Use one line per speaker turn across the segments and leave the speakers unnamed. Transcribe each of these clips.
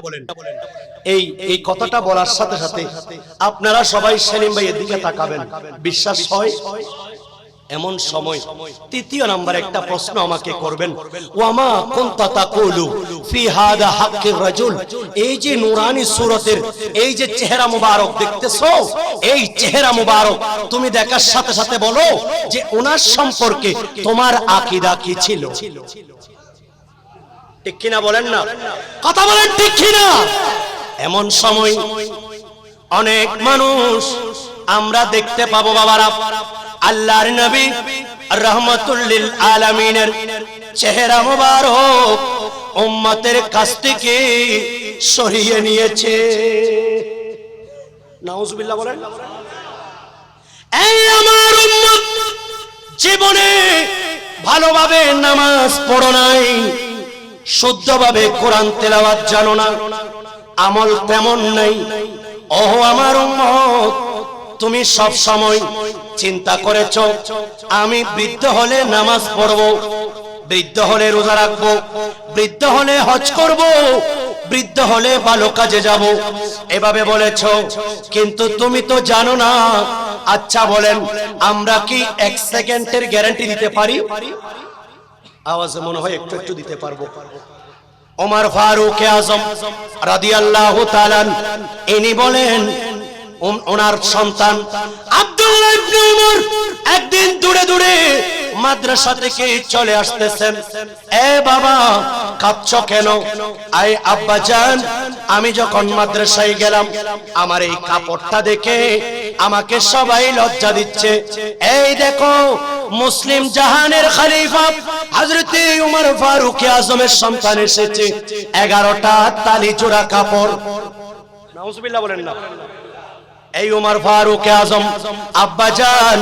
বলেন। এই কথাটা বলার সাথে সাথে আপনারা সবাই সেলিম ভাইয়ের দিকে তাকাবেন, বিশ্বাস হয়? এমন সময় তৃতীয় নাম্বার একটা প্রশ্ন আমাকে করবেন, ওয়ামা কুনতা তাকুলু ফি হাদা হাক্কির রাজুল। এই যে নূরানি সূরতের এই যে চেহারা মুবারক দেখতেছো, এই চেহারা মুবারক তুমি দেখার সাথে সাথে বলো যে ওনার সম্পর্কে তোমার আকীদা কি ছিল? ঠিক কিনা বলেন না, কথা বলেন ঠিক কিনা? এমন সময় অনেক মানুষ আমরা দেখতে পাবো বাবারা, আল্লাহর নবী রাহমাতুল লিল আলামিনের চেহারা মুবারক উম্মতের কাছ থেকে সরিয়ে নিয়েছে। নাউজুবিল্লাহ বলেন। এই আমার উম্মত জীবনে ভালোভাবে নামাজ পড়ো নাই, শুদ্ধভাবে কোরআন তেলাওয়াত জানো না, আমল তেমন নাই। ও আমার উম্মত, তুমি সব সময় চিন্তা করেছো আমি বৃদ্ধ হলে নামাজ পড়ব, বৃদ্ধ হলে রোজা রাখবো, বৃদ্ধ হলে হজ করব, বৃদ্ধ হলে ভালো কাজে যাব, এভাবে বলেছো। কিন্তু তুমি তো জানো না। আচ্ছা বলেন, আমরা কি 1 সেকেন্ডের গ্যারান্টি দিতে পারি? আওয়াজে মনে হয় একটু একটু দিতে পারবো। ওমর ফারুক আজম রাদিয়াল্লাহু তাআলা ইনি বলেন, ওনার সন্তান আব্দুল্লাহ ইবনে উমর একদিন দূরে দূরে মাদ্রাসা থেকে চলে আসতেছেন। এ বাবা, কাঁদছো কেন? আয় আব্বা জান, আমি যখন মাদ্রাসায় গেলাম আমার এই কাপড়টা দেখে আমাকে সবাই লজ্জা দিচ্ছে। এই দেখো, মুসলিম জাহানের খলিফা হযরত উমর ফারুক আজমের সন্তান এসেছে, 11টা তালি জোড়া কাপড়। নাউজুবিল্লাহ বলেন না। এই উমর ফারুক আজম, আব্বা জান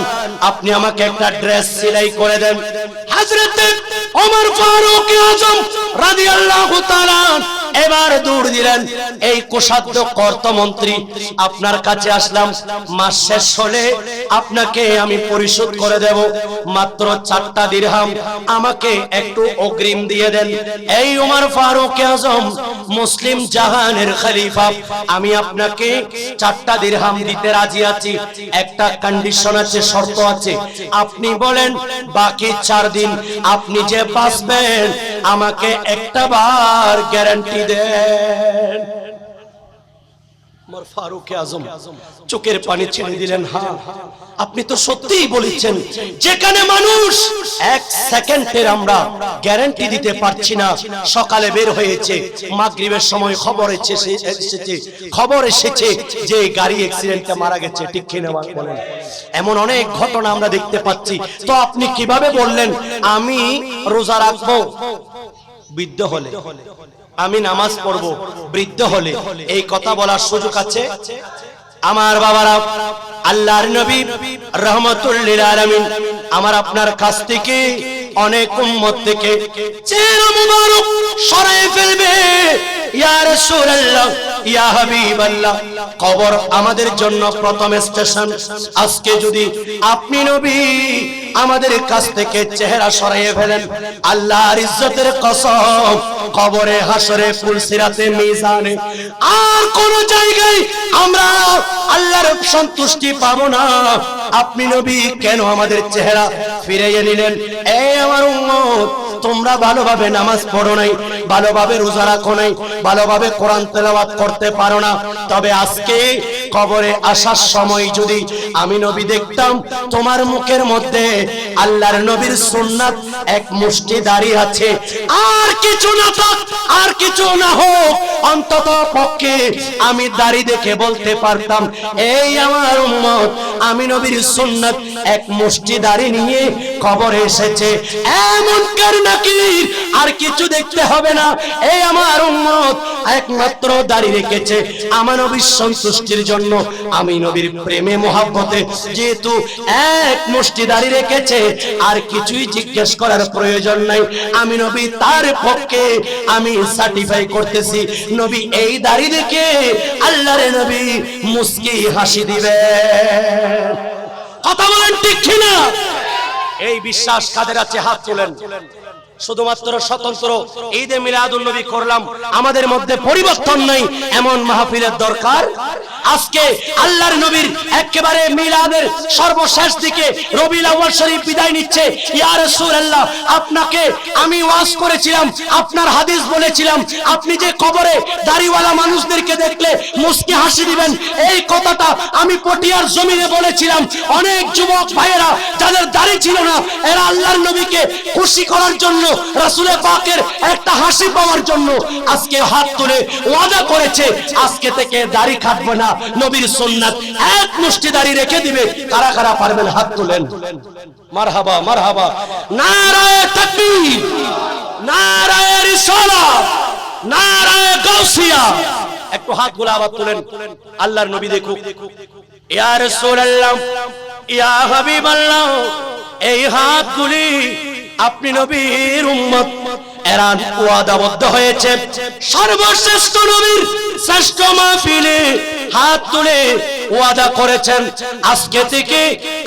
আপনি আমাকে একটা ড্রেস সেলাই করে দেন। হযরত উমর ফারুক আজম রাদিয়াল্লাহু তাআলা এবার দৌড় দিলেন, এই কোষাধ্যক্ষ অর্থমন্ত্রী আপনার কাছে আসলাম, মাস শেষ হলে আপনাকে আমি পরিশোধ করে দেব, মাত্র 4টা দিরহাম আমাকে একটু অগ্রিম দিয়ে দেন। এই উমর ফারুক আজম মুসলিম জাহানের খলিফা, আমি আপনাকে 4টা দিরহাম দিতে রাজি আছি, একটা কন্ডিশন আছে, শর্ত আছে। আপনি বলেন বাকি 4 দিন আপনি যে বাঁচবেন আমাকে একটা বার গ্যারান্টি দেন। উমর ফারুক আজম চোখের পানি ছেড়ে দিলেন। হ্যাঁ, আপনি তো সত্যিই বলেছেন, যেখানে মানুষ 1 সেকেন্ডের আমরা গ্যারান্টি দিতে পারছি না। সকালে বের হয়েছে, মাগরিবের সময় খবর এসেছে যে গাড়ি অ্যাক্সিডেন্টে মারা গেছে। ঠিক কিনা বলেন? এমন অনেক ঘটনা আমরা দেখতে পাচ্ছি। তো আপনি কিভাবে বললেন আমি রোজা রাখবো বৃদ্ধ হলে, আমি নামাজ পড়বো বৃদ্ধ হলে? এই কথা বলার সুযোগ আছে? আমার বাবারা, আল্লাহর নবী রাহমাতুল লিল আলামিন আমার আপনার কাছ থেকে অনেক উম্মত থেকে চেহারা মুবারক সরায় ফেলবে। ইয়া রাসূলুল্লাহ, ইয়া হাবিবাল্লাহ, কবর আমাদের জন্য প্রথম স্টেশন। আজকে যদি আপনি নবী আমাদের কাছ থেকে চেহারা সরাইয়ে ফেলেন, আল্লাহর ইজ্জতের কসম, কবরে, হাসরে, ফুলসিরাতে, মিজানে আর কোন জায়গায় আমরা আল্লাহর সন্তুষ্টি পাবো না। আপনি নবী কেন আমাদের চেহারা ফিরিয়ে নিলেন? এই আমার উম্মত, তোমরা ভালোভাবে নামাজ পড়ো নাই, ভালোভাবে রোজা রাখো নাই, ভালোভাবে কোরআন তেলাওয়াত করতে পারো না। তবে আজকে কবরে আসার সময় যদি আমি নবী দেখতাম তোমার মুখের মধ্যে আল্লাহর নবীর সুন্নাত এক মুষ্টি দাড়ি আছে, আর কিছু না থাক, আর কিছু না হোক, অন্তত পক্ষে আমি দাড়ি দেখে বলতে পারতাম এই আমার উম্মত আমি নবীর সুন্নাত এক মুষ্টি দাড়ি নিয়ে কবরে এসেছে। এমন কার নাকির আর কিছু দেখতে হবে না। এই আমার উম্মত একমাত্র দাড়ি রেখেছে আমার নবীর সন্তুষ্টির জন্য, আমি নবীর প্রেমে মোহাব্বতে যেহেতু এক মুষ্টি দাড়ি রেখেছে, আর কিছুই জিজ্ঞেস করার প্রয়োজন নাই। আমি নবী তার পক্ষে আমি সার্টিফাই করতেছি, নবী এই দাড়ি দেখে আল্লাহর নবী মুস্কি হাসি দিবে। কথা বলেন ঠিক কিনা? এই বিশ্বাস কাদের আছে? হাত তোলেন। শুধুমাত্র স্বতন্ত্র ঈদে মিলাদুন নবী করলাম, আমাদের মধ্যে পরিবর্তন নাই, এমন মাহফিলের দরকার। আজকে আল্লাহর নবীর একেবারে মিলাদের সর্বশেষ দিকে রবিউল আউয়াল শরীফ বিদায় নিচ্ছে। ইয়া রাসূলুল্লাহ, আপনাকে আমি ওয়াজ করেছিলাম, আপনার হাদিস বলেছিলাম, আপনি যে কবরে দাড়িওয়ালা মানুষদেরকে দেখলে মুস্কি হাসি দিবেন, এই কথাটা আমি পটিয়ার জমিনে বলেছিলাম। অনেক যুবক ভাইয়েরা যাদের দাড়ি ছিল না, এরা আল্লাহর নবীকে খুশি করার জন্য, রাসূল পাকের একটা হাসি পাওয়ার জন্য আজকে হাত তুলে ওয়াদা করেছে, আজকে থেকে দাড়ি কাটবে না, নবীর সুন্নাত এক মুষ্টি দাড়ি রেখে দিবে। কারা কারা পারবেন হাত তুলেন। মারহাবা মারহাবা, নারায়ে তাকবীর, নারায়ে রিসালাত, নারায়ে গাউসিয়া। একটু হাতগুলো আবার তুলেন, আল্লাহর নবী দেখুক। ইয়া রাসূলুল্লাহ, ইয়া হাবিবাল্লাহ, এই হাতগুলি আপনি নবীর উম্মত, এরা ওয়াদাবদ্ধ হয়েছে সর্বশ্রেষ্ঠ নবীর শ্রেষ্ঠ মাহফিলে হাত তুলে ওয়াদা করেছেন, আজকে থেকে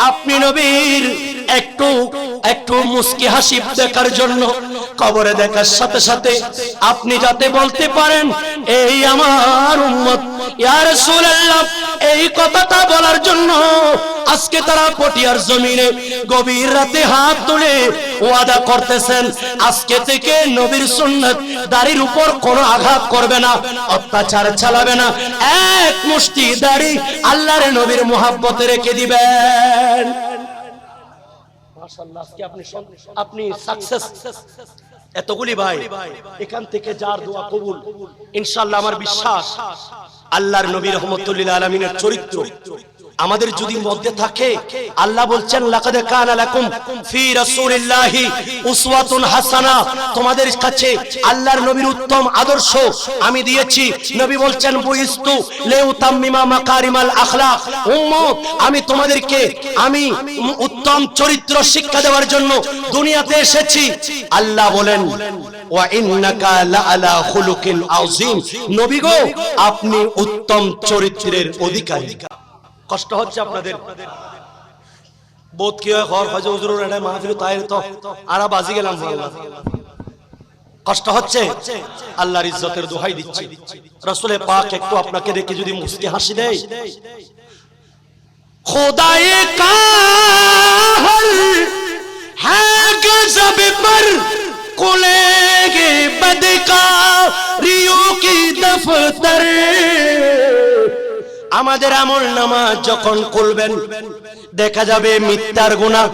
আপনি নবীর একটু একটু মুস্কি হাসি দেখার জন্য, কবরে দেখার সাথে সাথে আপনি যাতে বলতে পারেন এই আমার উম্মত। ইয়া রাসূলুল্লাহ, এই কথাটা বলার জন্য আজকে তারা পটিয়ার জমিনে গভীর রাতে হাত তুলে ওয়াদা করতেছেন, আজকে থেকে নবীর সুন্নাত দাড়ির উপর কোনো আঘাত করবে না, অত্যাচার চালাবে না, এক মুষ্টি দাড়ি আল্লাহর নবীর মুহাব্বতে রেখে দিবেন। মাশাআল্লাহ, আজকে আপনি সাকসেস। এতগুলি ভাই, এখান থেকে যার দোয়া কবুল ইনশাআল্লাহ, আমার বিশ্বাস আল্লাহর নবী রাহমাতুল লিল আলামিনের চরিত্র আমাদের যদি মধ্যে থাকে, আল্লাহ বলছেন লাকাদ কানা লাকুম ফি রাসূলিল্লাহি উসওয়াতুন হাসানা, তোমাদের কাছে আল্লাহর নবীর উত্তম আদর্শ আমি দিয়েছি। নবী বলছেন বুইস্তু লিউতাম্মিমা মাকারিমাল আখলাক, উম্মত আমি তোমাদেরকে আমি উত্তম চরিত্র শিক্ষা দেওয়ার জন্য দুনিয়াতে এসেছি। আল্লাহ বলেন ওয়া ইন্নাকা লাআলা খুলুকিন আযীম, নবী গো আপনি উত্তম চরিত্রের অধিকারী। কষ্ট হচ্ছে আপনাদের, বোধ কি হয় ঘর ফাজে হুজুরের এটা মাহফিল তাই তো আরা বাজি গেলাম, কষ্ট হচ্ছে। আল্লাহর ইজ্জতের দোহাই দিচ্ছি, রাসূল পাক একটু আপনাকে দেখে যদি মুস্কি হাসি দেয়, খোদায়ে কাহল হ্যাঁ গজব পর কুলেগে বদকারিयों की দফতর, আমাদের আমল নামা যখন খুলবেন দেখা যাবে মিথ্যার গুনাহ,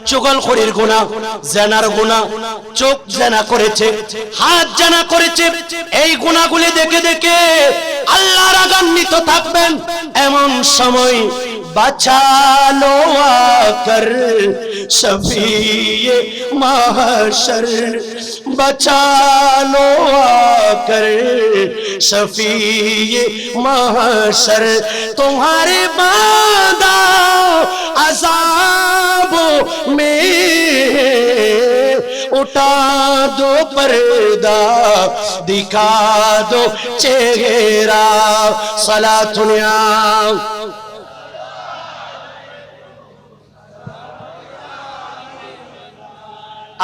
চুগলখড়ির গুনাহ, জেনার গুনাহ, চোখ জেনা করেছে, হাত জেনা করেছে, এই গুনাহগুলি দেখে দেখে আল্লাহ রাগান্বিত থাকবেন। এমন সময় বাঁচালো আকর শফিয়ে মাহশর, বাঁচালো আকর শফিয়ে মাহশর, तुम्हारे बादा अज़ाबों में उठा दो पर्दा, दिखा दो चेहरा, सलातुनिया।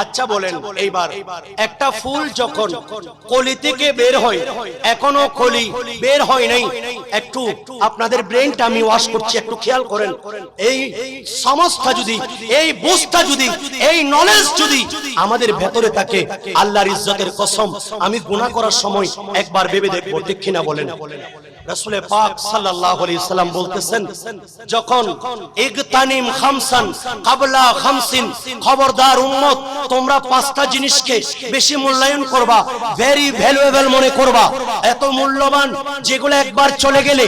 আচ্ছা বলেন, এইবার একটা ফুল যখন কলি থেকে বের হয়, এখনো কলি বের হয় নাই, একটু আপনাদের ব্রেনটা আমি ওয়াশ করছি, একটু খেয়াল করেন। এই সমস্যা যদি, এই বুঝটা যদি, এই নলেজ যদি আমাদের ভেতরে থাকে, আল্লাহর ইজ্জতের কসম আমি গুনাহ করার সময় একবার ভেবে দেখব, ঠিক কিনা বলেন। রাসূল পাক সাল্লাল্লাহু আলাইহি সাল্লাম বলতেছেন, যখন ইগতানিম খামসান ক্বাবলা খামসিন, খবরদার উম্মত তোমরা পাঁচটা জিনিসকে বেশি মূল্যায়ন করবা, ভেরি ভ্যালুয়েবল মনে করবা, এত মূল্যবান যেগুলো একবার চলে গেলে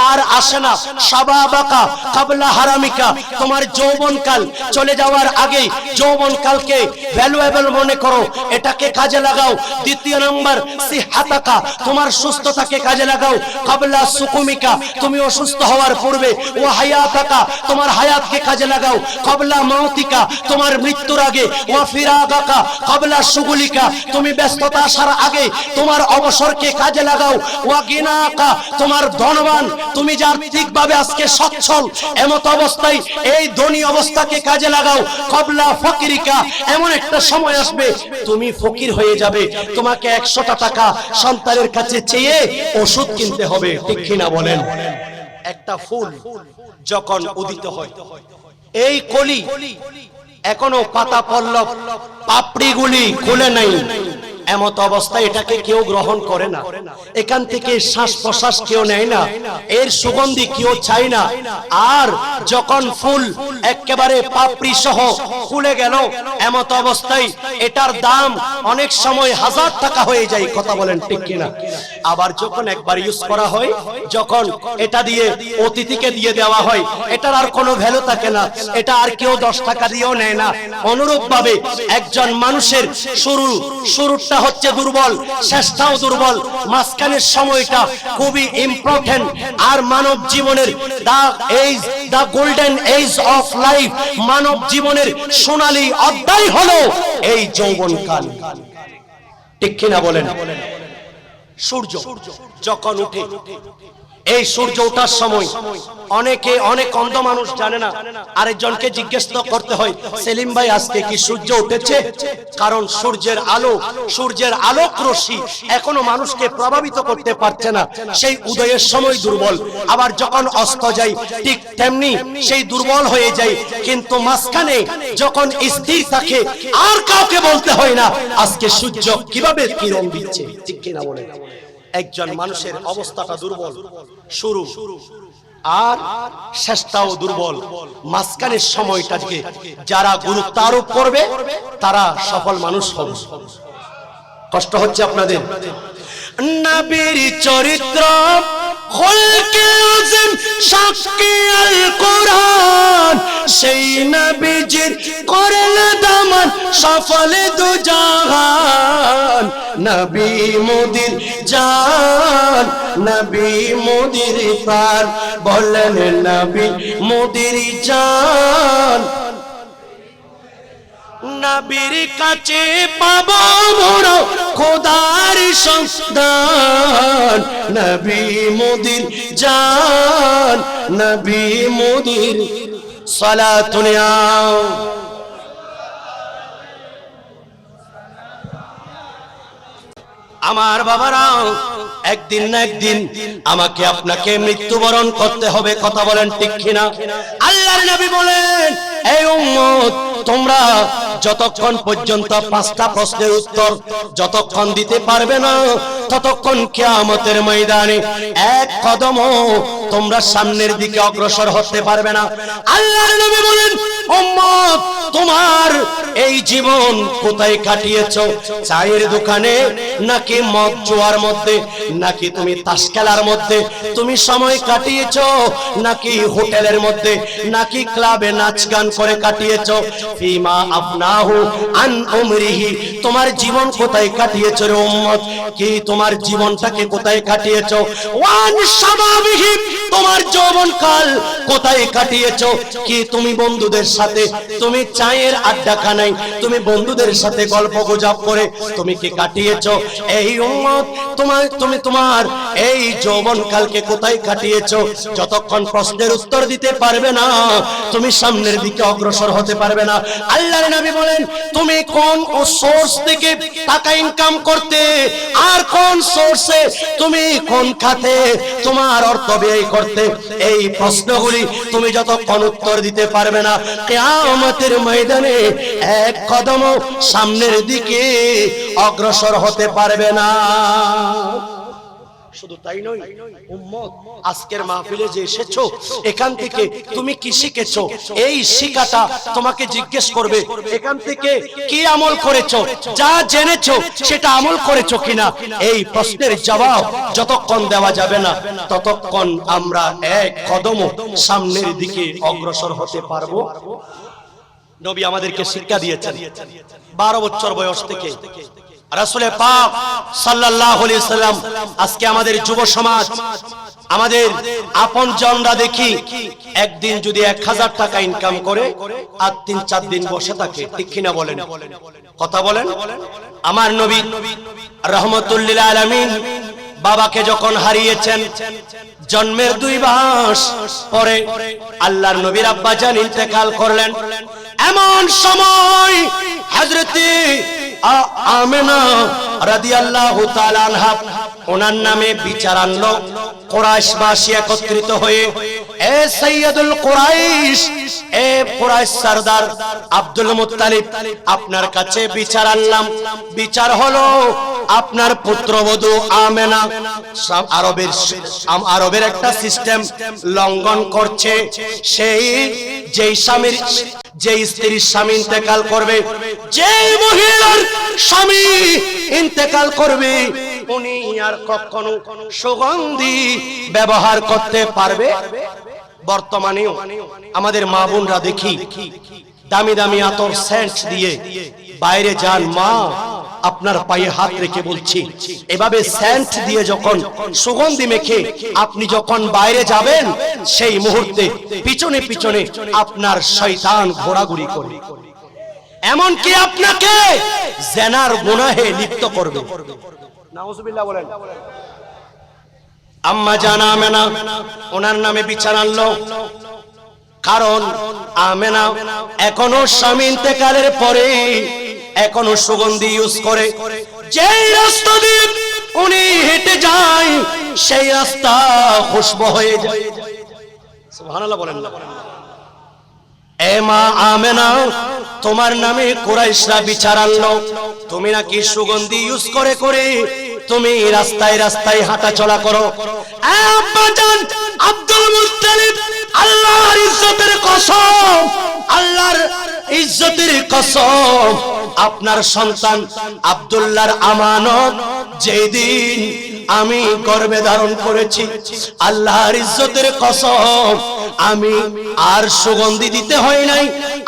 আর আসে না। শাবাবাকা ক্বাবলা হারামিকা, তোমার যৌবনকাল চলে যাওয়ার আগে যৌবনকালকে ভ্যালুয়েবল মনে করো, এটাকে কাজে লাগাও। দ্বিতীয় নাম্বার সিহাতাকা, তোমার সুস্থতাকে কাজে লাগাও। ক্বাবলা সুকুমিকা, তুমি অসুস্থ হওয়ার পূর্বে। ও হায়াতাকা, তোমার হায়াতকে কাজে লাগাও। ক্বাবলা মাউতিকা, তোমার মৃত্যুর আগে। ওয়া ফি ফিরাগাকা ক্বাবলা শুগুলিকা, তুমি ব্যস্ততা আসার আগে তোমার অবসরকে কাজে লাগাও। ওয়া গিনাকা, তোমার ধনবান, তুমি যে আর্থিকভাবে আজকে সচ্ছল এমত অবস্থায় এই ধনী অবস্থাকে কাজে লাগাও। ক্বাবলা ফাকরিকা, এমন একটা সময় আসবে তুমি ফকির হয়ে যাবে, তোমাকে 100টা টাকা সন্তানের কাছে চেয়ে ওষুধ কিনতে হবে, ঠিক কিনা বলেন? একটা ফুল যখন উদিত হয়, এই কলি এখনো পাতা পল্লব পাপড়িগুলি খুলে নাই, এমত অবস্থায় এটাকে কেউ গ্রহণ করে না, এখান থেকে শ্বাস প্রশ্বাস কেউ নেয় না, এর সুগন্ধি কেউ চায় না। আর যখন ফুল একেবারে পাপড়ি সহ খুলে গেল, এমত অবস্থায় এটার দাম অনেক সময় 1000 টাকা হয়ে যায়, কথা বলেন ঠিক কিনা? আবার যখন একবার ইউজ করা হয়, যখন এটা দিয়ে অতিথিকে দিয়ে দেওয়া হয়, এটার আর কোনো ভ্যালু থাকে না, এটা আর কেউ 10 টাকা দিয়েও নেয় না। অনুরূপ ভাবে একজন মানুষের শুরুটা হচ্ছে দুর্বল, শেষটাও দুর্বল, মাঝখানের সময়টা খুবই ইম্পর্টেন্ট। আর মানব জীবনের দা গোল্ডেন এজ অফ লাইফ, মানব জীবনের সোনালী অধ্যায় হলো এই যৌবনকাল, ঠিক কিনা বলেন? সূর্য যখন উঠে, এই সূর্য ওঠার সময় অনেক অন্ধ মানুষ জানে না, আরেকজনকে জিজ্ঞেস করতে হয়, সেলিম ভাই আজকে কি সূর্য উঠেছে? কারণ সূর্যের আলোক রশ্মি এখনো মানুষকে প্রভাবিত করতে পারছে না, সেই উদয়ের সময় দুর্বল, আবার যখন অস্ত যায় ঠিক তেমনি সেই দুর্বল হয়ে যায়। কিন্তু মাঝখানে যখন স্থির থাকে, আর কাউকে বলতে হয় না আজকে সূর্য কিভাবে কিরণ দিচ্ছে, ঠিক কিনা বলেন? একজন মানুষের অবস্থাটা দুর্বল, শুরু আর শেষটাও দুর্বল, মাঝখানের সময়টাকে যারা গুরুত্ব আরোপ করবে তারা সফল মানুষ হবে। কষ্ট হচ্ছে আপনাদের? নবীর চরিত্র খলকে আযম সাক্ষী আল কোরআন, সেই নবীজির করল দামান সফল দু জাহান। নবী মোদির জান, নবী মোদির প্রাণ, বলেন নবী মোদির জান। নবীর কাছে পাবো বড় খোদার সন্তান, নবী মোদির জান, নবী মোদির সালাতুন আও। আমার বাবারা, একদিন না একদিন আমাকে আপনাকে মৃত্যুবরণ করতে হবে, কথা বলেন ঠিক কিনা? আল্লাহর নবী বলেন, এই উম্মত তোমরা যতক্ষণ পর্যন্ত 5টা প্রশ্নের উত্তর যতক্ষণ দিতে পারবে না, ততক্ষণ কিয়ামতের ময়দানে এক কদমও তোমরা সামনের দিকে অগ্রসর হতে পারবে না। আল্লাহর নবী বলেন, উম্মত তোমার এই জীবন কোথায় কাটিয়েছো? চায়ের দোকানে, নাকি মদ জোয়ার মধ্যে, নাকি তুমি তাস খেলার মধ্যে তুমি সময় কাটিয়েছো, নাকি হোটেলের মধ্যে, নাকি ক্লাবে নাচ গান করে কাটিয়েছো? ফিমা আফনাহু আন উমরিহি, তোমার জীবন কোথায় কাটিয়েছো রে উম্মত? কি তোমার জীবনটাকে কোথায় কাটিয়েছো? ওয়ান শাবাবিহি, তোমার যৌবনকাল কোথায় কাটিয়েছো? কি তুমি বন্ধুদের সাথে তুমি চায়ের আড্ডা খানাই, তুমি বন্ধুদের সাথে গল্প গুজব করে তুমি কি কাটিয়েছো? এই উম্মত তুমি তোমার এই যৌবনকালকে কোথায় কাটিয়েছো? যতক্ষণ প্রশ্নের উত্তর দিতে পারবে না, তুমি সামনের দিকে অগ্রসর হতে পারবে না। আল্লাহর নবী বলেন, তুমি কোন সোর্স থেকে টাকা ইনকাম করতে, আর কোন সোর্সে তুমি কোন খাতে তোমার অর্থ ব্যয় করতে, এই প্রশ্নগুলি তুমি যতক্ষণ উত্তর দিতে পারবে না, কিয়ামতের ময়দানে এক কদমও সামনের দিকে অগ্রসর হতে পারবে না। শুধু তাই নয় উম্মত, আজকের মাহফিলে যে এসেছো, এখান থেকে তুমি কি শিখেছো? এই শিক্ষাটা তোমাকে জিজ্ঞেস করবে, এখান থেকে কি আমল করেছো, যা জেনেছো সেটা আমল করেছো কিনা। এই প্রশ্নের জবাব যতক্ষণ দেওয়া যাবে না, ততক্ষণ আমরা এক কদমও সামনের দিকে অগ্রসর হতে পারবো। নবী আমাদেরকে শিক্ষা দিয়েছেন 12 বছর বয়স থেকে রাসূল পাক সাল্লাল্লাহু আলাইহি সাল্লাম আজকে আমাদের যুব সমাজ, আমাদের আপনজনরা দেখি একদিন যদি 1000 টাকা ইনকাম করে আর 3-4 দিন বসে থাকে, ঠিক কিনা বলেন? কথা বলেন। আমার নবী রাহমাতুল লিল আলামিন বাবাকে যখন হারিয়েছেন, জন্মের 2 মাস পরে আল্লাহর নবীর আব্বা জান ইন্তেকাল করলেন। এমন সময় হযরতে আমেনা রাদিয়াল্লাহু তাআলা আনহা ওনার নামে বিচার আনলো। কুরাইশবাসী একত্রিত হয়ে, এ সাইয়্যিদুল কুরাইশ, এ কুরাইশ সরদার আব্দুল মুত্তালিব, আপনার কাছে বিচার আনলাম। বিচার হলো আপনার পুত্রবধূ আমেনা আরবের একটা সিস্টেম লঙ্ঘন করছে। সেই যেই স্ত্রীর স্বামী ইন্তেকাল করবে, যেই মহিলার স্বামী ইন্তেকাল করবে, উনি আর কখনো সুগন্ধি ব্যবহার করতে পারবে? বর্তমানেও আমাদের মা বোনরা দেখি দামি দামি আতর সেন্ট দিয়ে বাইরে যান। মা, আপনার পায়ে হাত রেখে বলছি, এভাবে সেন্ট দিয়ে যখন সুগন্ধি মেখে আপনি যখন বাইরে যাবেন, সেই মুহূর্তে পিছনে পিছনে আপনার শয়তান ঘোরাঘুরি করবে, এমনকি আপনাকে জিনার গুনাহে লিপ্ত করবে। নাউজুবিল্লাহ বলেন। আম্মা জান আমেনা ওনার নামে বিচার আনলো, কারণ আমেনা এখনো স্বামী ইন্তেকালের পরে এখনো সুগন্ধি ইউজ করে। যেই রাস্তা দিয়ে উনি হেঁটে যায়, সেই রাস্তা খুশবু হয়ে যায়। সুবহানাল্লাহ বলেন না? এ মা আমেনা, তোমার নামে কুরাইশরা বিচার আনলো, তুমি নাকি সুগন্ধি ইউজ করে করে তুমি রাস্তায় রাস্তায় হাঁটা চলা করো। আব্বা জান আব্দুল মুত্তালিব, আল্লাহর ইজ্জতের কসম, আল্লাহর ইজ্জতের কসম, আপনার সন্তান আব্দুল্লাহর আমানত যেদিন আমি গর্ভে ধারণ করেছি, আল্লাহর ইজ্জতের কসম, আমি আর সুগন্ধি দিতে হয় নাই,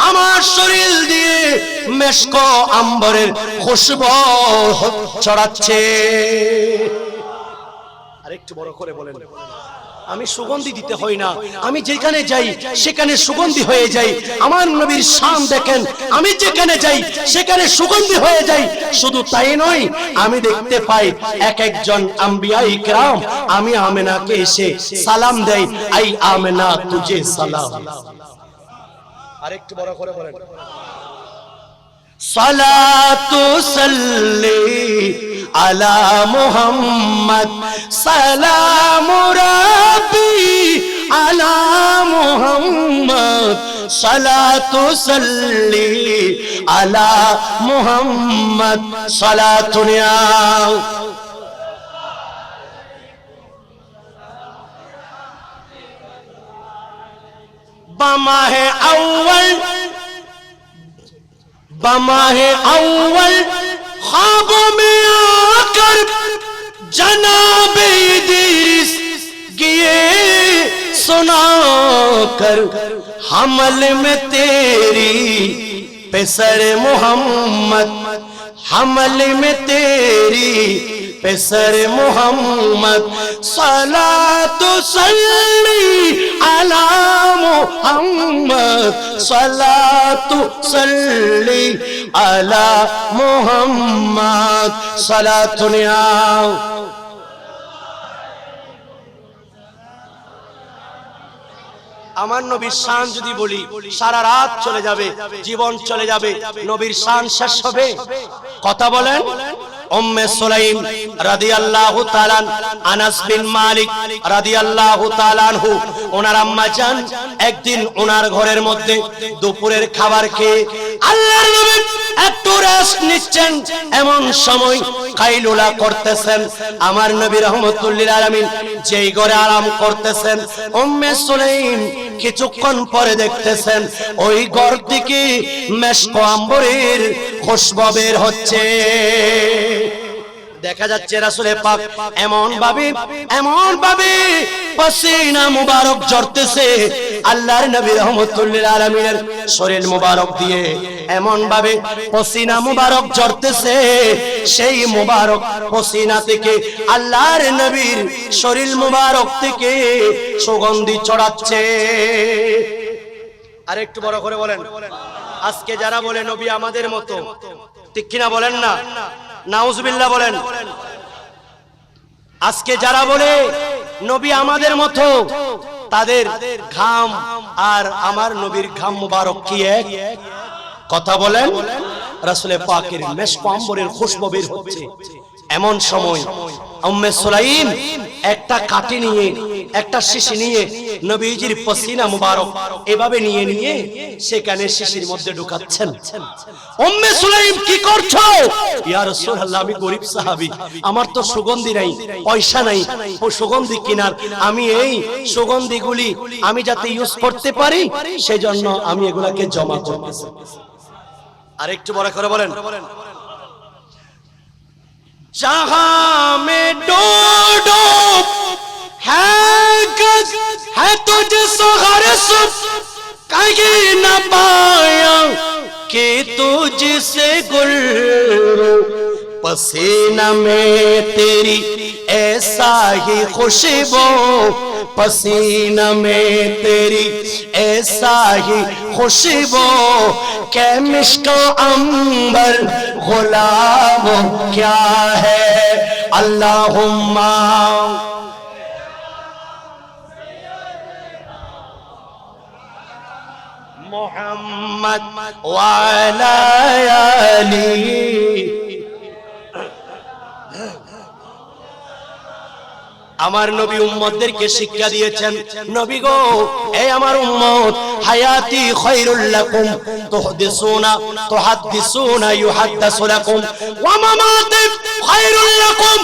আমার শরীর দিয়ে মেশক আম্বরের খুশবু ছড়াচ্ছে। আরেকটু বড় করে বলেন। আমি সুগন্ধি দিতে হয় না, আমি যেখানে যাই সেখানে সুগন্ধি হয়ে যাই। আমার নবীর শান দেখেন, আমি যেখানে যাই সেখানে সুগন্ধি হয়ে যাই। শুধু তাই নয়, আমি দেখতে পাই এক একজন আম্বিয়া ইকরাম আমি আমেনাকে এসে সালাম দেই, আই আমেনা তুঝে সালাম। আরেকটু বড় করে বলেন। সালাতু সাল্লি আলা মুহাম্মদ, সালামু রাব্বি আলা মুহাম্মদ, সালাতু সাল্লি আলা মুহাম্মদ, সালাতুন ইয়া बमाहे अव्वल ख्वाबों में आकर जनाबे इदरीस गिए सुना कर, हमल में तेरी पेसर मोहम्मद, हमल में तेरी पेसर मोहम्मद, सलातु सल्ली अला मुहम्मद, सलातु सल्ली अला मुहम्मद, सलातुन या। আমার নবীর শান যদি বলি সারা রাত চলে যাবে, জীবন চলে যাবে, নবীর শান শেষ হবে? কথা বলেন। উম্মে সুলাইম রাদিয়াল্লাহু তাআলা, আনাস বিন মালিক রাদিয়াল্লাহু তাআলা আনহু, ওনার আম্মা জান একদিন ওনার ঘরের মধ্যে দুপুরের খাবার খেয়ে আল্লাহর নবী একটু রেস্ট নিচ্ছেন, এমন সময় কাইলুলা করতেছেন। আমার নবী রাহমাতুল লিল আলামিন যেই ঘরে আরাম করতেছেন, উম্মে সুলাইম কিছুক্ষণ পরে দেখতেছেন ওই ঘর থেকে মেশক আম্বরের খুশবু বের হচ্ছে। দেখা যাচ্ছে রাসূল পাক এমন ভাবে পসিনা মুবারক ঝরতেছে আল্লাহর নবী রাহমাতুল লিল আলামিনের শরীর মুবারক দিয়ে, এমন ভাবে পসিনা মুবারক ঝরতেছে, সেই মুবারক পসিনা থেকে আল্লাহর নবীর শরীর মুবারক থেকে সুগন্ধি ছড়াচ্ছে। আর একটু বড় করে বলেন, আজকে যারা বলে নবী আমাদের মতো, ঠিক কিনা বলেন না? নাউজুবিল্লাহ বলেন। আজকে যারা বলে নবী আমাদের মতো, তাদের ঘাম আর আমার নবীর ঘাম মুবারক কি এক? কথা বলেন। রাসূল পাকের মেশক আম্বরের খুশবু বের হচ্ছে। এমন সময় উম্মে সুলাইম একটা কাঠি নিয়ে, একটা শিশি নিয়ে নবীজির পসিনা মুবারক এভাবে নিয়ে সেখানে শিশির মধ্যে ঢুকাচ্ছেন। উম্মে সুলাইম কি করছো? ইয়া রাসূলুল্লাহ, আমি গরীব সাহাবী, আমার তো সুগন্ধি নাই, পয়সা নাই ও সুগন্ধি কেনার। আমি এই সুগন্ধিগুলি আমি যাতে ইউজ করতে পারি সেজন্য আমি এগুলাকে জমা করতেছি। আর একটু বড় করে বলেন, जहां में डोडो है तुझसे हर सुख कहीं न पाया कि तुझसे गुल पसीना में तेरी ऐसा ही खुशबू, पसीना में तेरी ऐसा ही खुशबू के मिश्क अंबर गुलाम क्या है। अल्लाहुम्मा मुहम्मद वाला अली। আমার নবী উম্মতদেরকে শিক্ষা দিয়েছেন, নবী গো, এই আমার উম্মত, হায়াতি খায়রুল লাকুম তুহাদ্দিসুনা ইউহাদ্দাসু লাকুম ওয়া মামাতি খায়রুল লাকুম।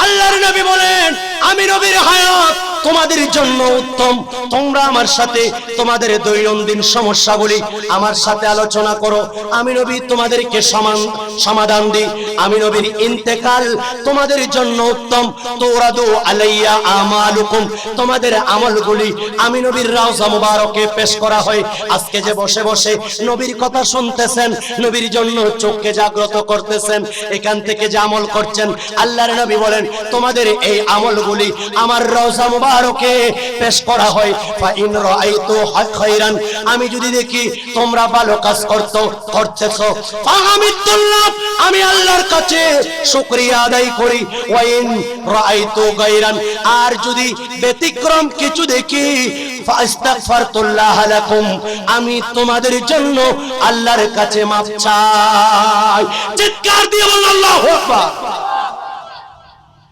আল্লাহর নবী বলেন, আমি নবীর হায়াত তোমাদের জন্য উত্তম। তোমরা আমার সাথে তোমাদের দৈনন্দিন সমস্যাগুলি আমার সাথে আলোচনা করো, আমি নবী তোমাদেরকে সমাধান দিই। আমি নবীর ইন্তেকাল তোমাদের জন্য উত্তম। তুরাদু আলাইয়া আমালুকুম, তোমাদের আমলগুলি আমি নবীর রওজা মুবারকে পেশ করা হয়। আজকে যে বসে বসে নবীর কথা শুনতেছেন, নবীর জন্য চোখকে জাগ্রত করতেছেন, এখান থেকে যে আমল করছেন, আল্লাহর নবী বলেন তোমাদের এই আমলগুলি আমার রওজা মুবারকে পেশ করা হয়। ফা ইন রাআইতু খায়রান, আমি যদি দেখি তোমরা ভালো কাজ করতেছো, ফাহামিদুল্লাহ, আমি আল্লাহর কাছে শুকরিয়া আদায় করি। ওয়া ইন রাআইতু গায়রান, আর যদি ব্যতিক্রম কিছু দেখি, ফাস্তাগফিরুল্লাহ লাকুম, আমি তোমাদের জন্য আল্লাহর কাছে মাফ চাই। চিৎকার দিয়ে বলুন আল্লাহু আকবার।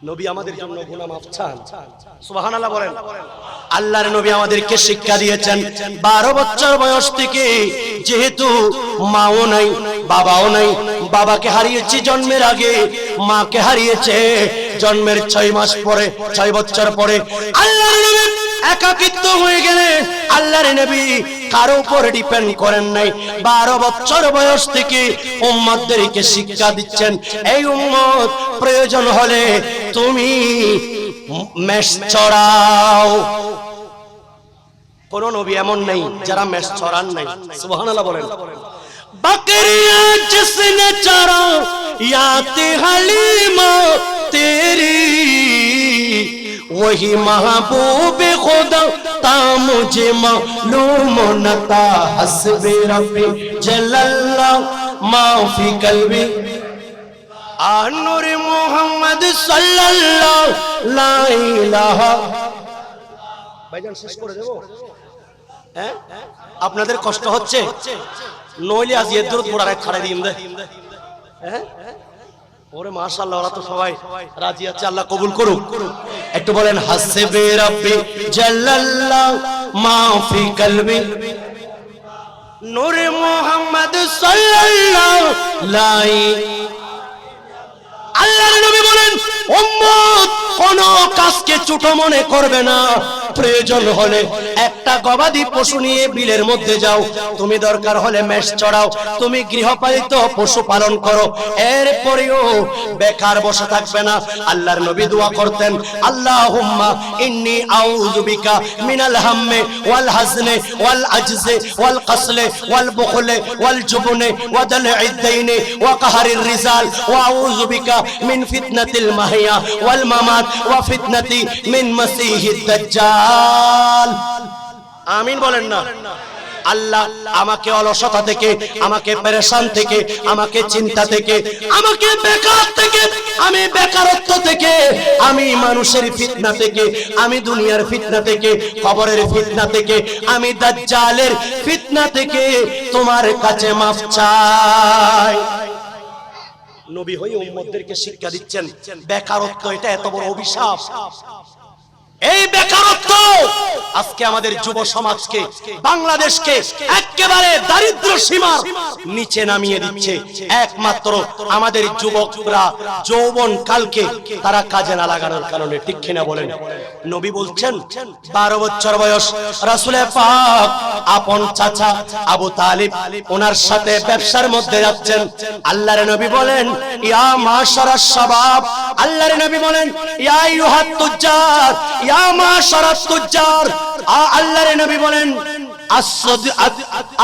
নবী আমাদের জন্য গুনাহ মাফ চান, সুবহানাল্লাহ বলেন। আল্লাহর নবী আমাদেরকে শিক্ষা দিয়েছেন 12 বছর বয়স থেকে, যেহেতু মাও নাই বাবাও নাই, বাবাকে হারিয়েছি জন্মের আগে, মাকে হারিয়েছে জন্মের 6 মাস পরে, 6 বছর পরে। আল্লাহর নবী একাকিত্ব হয়ে গেলে আল্লাহর নবী কারো উপর ডিপেন্ড করেন নাই। 12 বছর বয়স থেকে উম্মতদেরকে শিক্ষা দিচ্ছেন, এই উম্মত প্রয়োজন হলে তুমি মেষ চড়াও। কোন নবী এমন নেই যারা মেষ চড়ান নাই, সুবহানাল্লাহ বলেন। बकरियां जिसने चरा याते हलीमा तेरी, वही महबूब खुदा ता मुझे मालूम नता हस्बे रब्बी जल्लल्लाह माफी कल्बी आनूर मोहम्मद सल्लल्लाह ला इलाहा। ভাইজান শেষ করে দেব, হ্যাঁ? আপনাদের কষ্ট হচ্ছে? নইলে আজ এদরত পড়ার এক খাড়া দিন দে, হ্যাঁ? ওরে মাশাআল্লাহ, ওরা তো সবাই রাজি আছে, আল্লাহ কবুল করুক। একটু বলেন হাসবে রাব্বি জাল্লাল্লাহ মাফি কলবি নূরে মুহাম্মদ সাল্লাল্লাহু আলাইহি। আল্লাহর নবী বলেন উম্মত কোন কাজকে ছোট মনে করবে না, প্রয়োজন হলে একটা গবাদি পশু নিয়ে বিলের মধ্যে যাও, তুমি দরকার হলে মেষ চড়াও, তুমি গৃহপালিত পশু পালন করো, এরপরেও বেকার বসে থাকবে না। আল্লাহর নবী দোয়া করতেন, আল্লাহুম্মা ইন্নী আউযু বিকা মিনাল হাম্মি ওয়াল হাজনি ওয়াল আজজি ওয়াল কাসলি ওয়াল বুখলি ওয়াল জুবনি ওয়া দালঈদ দাইনি ওয়া কাহরির রিজাল ওয়া আউযু বিকা মিন ফিতনাতিল মাহইয়া ওয়াল মামাত ওয়া ফিতনাতি মিন মাসিহিদ দাজ্জাল। আমিন বলেন না? আল্লাহ আমাকে অলসতা থেকে, আমাকে পেরেশান থেকে, আমাকে চিন্তা থেকে, আমাকে বেকার থেকে, আমি বেকারত্ব থেকে, আমি মানুষের ফিতনা থেকে, আমি দুনিয়ার ফিতনা থেকে, কবরের ফিতনা থেকে, আমি দাজ্জালের ফিতনা থেকে তোমার কাছে মাফ চাই। নবী হয়ে উম্মতদেরকে শিক্ষা দিচ্ছেন বেকারত্ব এটা এত বড় অভিশাপ। এই বেকারত্ব আজকে আমাদের যুব সমাজকে, বাংলাদেশকে একেবারে দারিদ্র সীমার নিচে নামিয়ে দিচ্ছে। একমাত্র আমাদের যুবকরা যৌবন কালকে তারা কাজে না লাগানোর কারণে। ঠিক কিনা বলেন? নবী বলছেন 12 বছর বয়স রাসূলের পাক আপন চাচা আবু তালিব ওনার সাথে ব্যবসার মধ্যে যাচ্ছেন। আল্লাহর নবী বলেন, ইয়া মাশারাস শাবাব, আল্লাহর নবী বলেন, ইয়া আইয়ুহাত তুজ্জার, ইয়া মাশারাত তুজ্জার, আল্লাহর নবী বলেন,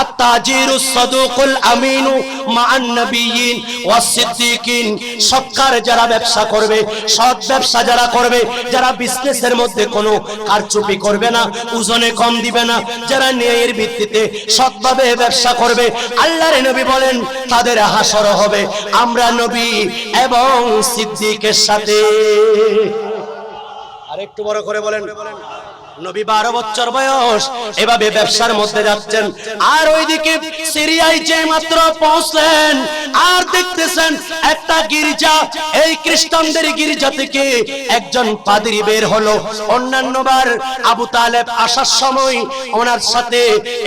আত-তাজিরুস সাদুকুল আমিনু মা'আন নাবিয়্যিন ওয়াস সিদ্দিকিন। সৎকার যারা ব্যবসা করবে, সৎ ব্যবসা যারা করবে, যারা বিজনেসের মধ্যে কোনো কারচুপি করবে না, ওজনে কম দিবে না, যারা ন্যায়ের ভিত্তিতে সৎভাবে ব্যবসা করবে, আল্লাহর নবী বলেন তাদের হাসর হবে আমরা নবী এবং সিদ্দিকের সাথে। আরেকটু বড় করে বলেন। নবী 12 বছর বয়স এভাবে ব্যবসার মধ্যে যাচ্ছেন, আর ওইদিকে সিরিয়ায় যে মাত্র পৌঁছলেন আর দেখতেছেন একটা গির্জা, এই খ্রিস্টানদের গির্জা থেকে একজন পাদ্রী বের হলো। অন্যান্যবার আবু তালেব আসার সময় ওনার সাথে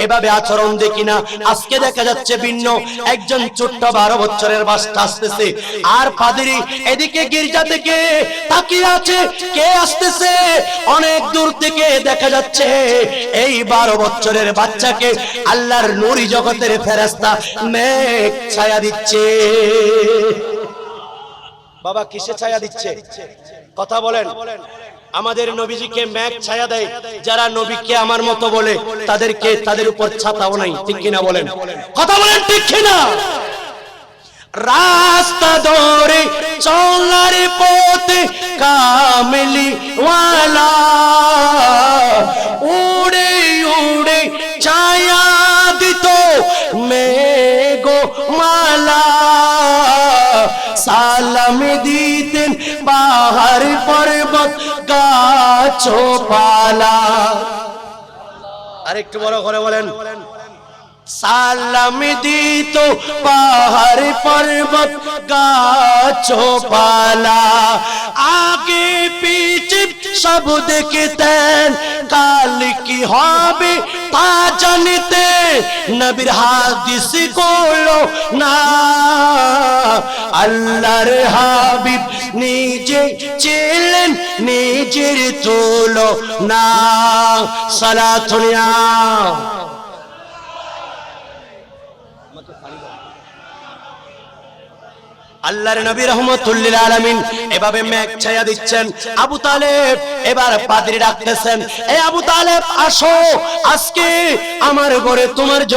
এভাবে আচরণ দেখি না, আজকে দেখা যাচ্ছে ভিন্ন। একজন ছোট্ট 12 বছরের বাচ্চা আসতেছে, আর পাদ্রী এদিকে গির্জা থেকে তাকিয়ে আছে, কে আসতেছে? অনেক দূর থেকে দেখা যাচ্ছে এই 12 বছরের বাচ্চাকে আল্লাহর নূরি জগতের ফেরেশতা মেঘ ছায়া দিচ্ছে। বাবা কিসে ছায়া দিচ্ছে? কথা বলেন। আমাদের নবীজিকে মেঘ ছায়া দেয়, যারা নবীকে আমার মতো বলে তাদেরকে, তাদের উপর ছাতাও নাই। ঠিক কিনা বলেন? কথা বলেন ঠিক কিনা? রাস্তা ধরে চলার পথে কামলি ওয়ালা উড়ে উড়ে ছায়া দিত মেঘো মালা, সালাম দিতেন পাহাড় পর্বত গাছপালা। আরেকটু বড় করে বলেন। সালাম দিত পাহাড় পর্বত গাছপালা, আগে পিছে সব দেখতেন, কাল কি হবে তা জানতে নবীর হাদিস গুলো না। আল্লাহর হাবিব নিজে ছিলেন নিজের তুলনা। সালাতুল্লাহ। আল্লাহর নবী রাহমাতুল লিল আলামিন এভাবে মেঘ ছায়া দিচ্ছেন। আবু তালেব এবার পাদ্রী ডাকতেছেন, এ আবু তালেব আসো, আজকে আমার ঘরে তোমার জন্য